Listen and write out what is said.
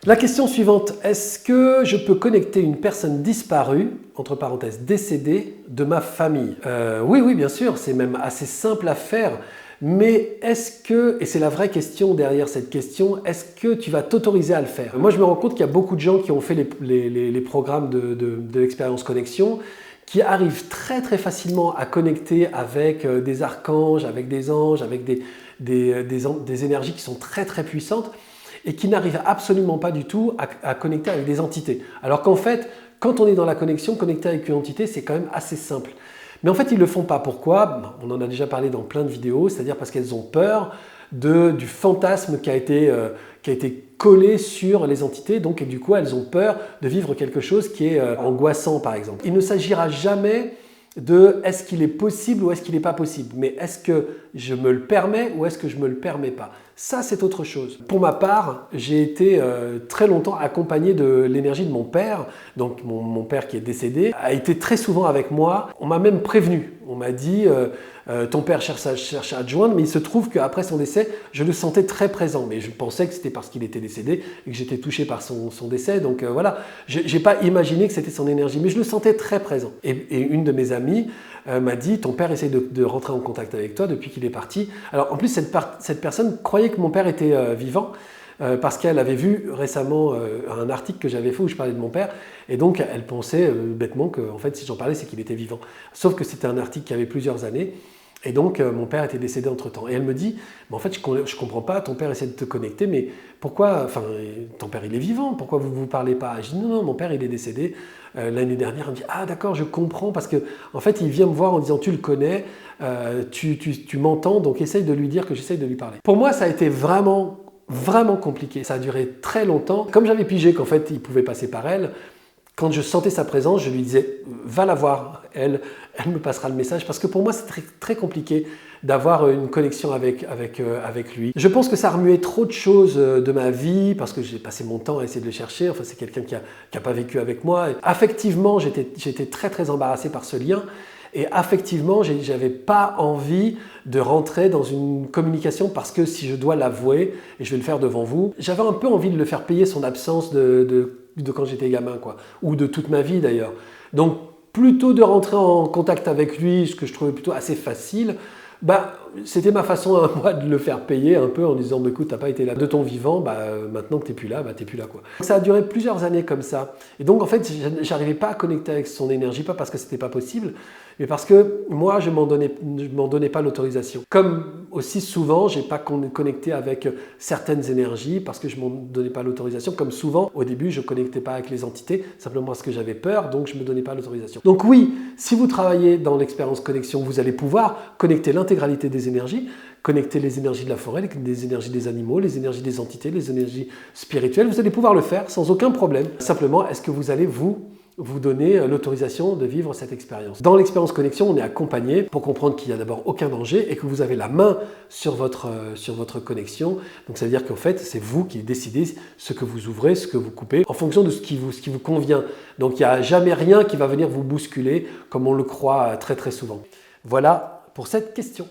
La question suivante, est-ce que je peux connecter une personne disparue, entre parenthèses décédée, de ma famille? Oui, bien sûr, c'est même assez simple à faire. Mais est-ce que, et c'est la vraie question derrière cette question, est-ce que tu vas t'autoriser à le faire? Moi, je me rends compte qu'il y a beaucoup de gens qui ont fait les programmes de l'expérience connexion, qui arrivent très facilement à connecter avec des archanges, avec des anges, avec des énergies qui sont très puissantes et qui n'arrivent absolument pas du tout à connecter avec des entités. Alors qu'en fait, quand on est dans la connexion, connecter avec une entité, c'est quand même assez simple. Mais en fait, ils ne le font pas. Pourquoi? On en a déjà parlé dans plein de vidéos, c'est-à-dire parce qu'elles ont peur du fantasme qui a été collé sur les entités, donc et du coup, elles ont peur de vivre quelque chose qui est angoissant, par exemple. Il ne s'agira jamais de est-ce qu'il est possible ou est-ce qu'il n'est pas possible, mais est-ce que je me le permets ou est-ce que je ne me le permets pas? Ça, c'est autre chose. Pour ma part, j'ai été très longtemps accompagné de l'énergie de mon père. Donc mon père qui est décédé a été très souvent avec moi. On m'a même prévenu. On m'a dit ton père cherche à te joindre, mais il se trouve qu'après son décès, je le sentais très présent. Mais je pensais que c'était parce qu'il était décédé et que j'étais touché par son décès. Donc voilà, je n'ai pas imaginé que c'était son énergie, mais je le sentais très présent. Et une de mes amies m'a dit ton père essaie de rentrer en contact avec toi depuis qu'il est parti. Alors en plus, cette personne croyait que mon père était vivant parce qu'elle avait vu récemment un article que j'avais fait où je parlais de mon père et donc elle pensait bêtement que en fait, si j'en parlais, c'est qu'il était vivant. Sauf que c'était un article qui avait plusieurs années et donc mon père était décédé entre-temps. Et elle me dit, mais en fait, je comprends pas, ton père essaie de te connecter, mais pourquoi, enfin, ton père il est vivant, pourquoi vous ne vous parlez pas? Je dis non, mon père il est décédé l'année dernière. Elle me dit, ah d'accord, je comprends, parce que en fait, il vient me voir en disant, tu le connais, tu m'entends, donc essaye de lui dire que j'essaye de lui parler. Pour moi, ça a été vraiment compliqué. Ça a duré très longtemps. Comme j'avais pigé qu'en fait, il pouvait passer par elle, quand je sentais sa présence, je lui disais « va la voir, elle me passera le message » parce que pour moi, c'est très compliqué d'avoir une connexion avec lui. Je pense que ça remuait trop de choses de ma vie parce que j'ai passé mon temps à essayer de le chercher. Enfin, c'est quelqu'un qui a pas vécu avec moi. Affectivement, j'étais très embarrassé par ce lien. Et affectivement, j'avais pas envie de rentrer dans une communication parce que si je dois l'avouer, et je vais le faire devant vous, j'avais un peu envie de le faire payer son absence de quand j'étais gamin, quoi, ou de toute ma vie d'ailleurs. Donc, plutôt de rentrer en contact avec lui, ce que je trouvais plutôt assez facile, c'était ma façon à moi de le faire payer un peu en disant bah, écoute, t'as pas été là de ton vivant, maintenant que t'es plus là, t'es plus là quoi. Ça a duré plusieurs années comme ça. Et donc en fait, j'arrivais pas à connecter avec son énergie, pas parce que c'était pas possible, mais parce que moi je m'en donnais pas l'autorisation. Comme aussi souvent, j'ai pas connecté avec certaines énergies parce que je m'en donnais pas l'autorisation. Comme souvent, au début, je connectais pas avec les entités simplement parce que j'avais peur, donc je me donnais pas l'autorisation. Donc oui, si vous travaillez dans l'expérience connexion, vous allez pouvoir connecter l'intégralité des énergies, connecter les énergies de la forêt, les énergies des animaux, les énergies des entités, les énergies spirituelles. Vous allez pouvoir le faire sans aucun problème. Simplement, est-ce que vous allez vous donner l'autorisation de vivre cette expérience? Dans l'expérience connexion, on est accompagné pour comprendre qu'il n'y a d'abord aucun danger et que vous avez la main sur votre connexion. Donc ça veut dire qu'en fait, c'est vous qui décidez ce que vous ouvrez, ce que vous coupez, en fonction de ce qui vous convient. Donc il n'y a jamais rien qui va venir vous bousculer comme on le croit très souvent. Voilà pour cette question.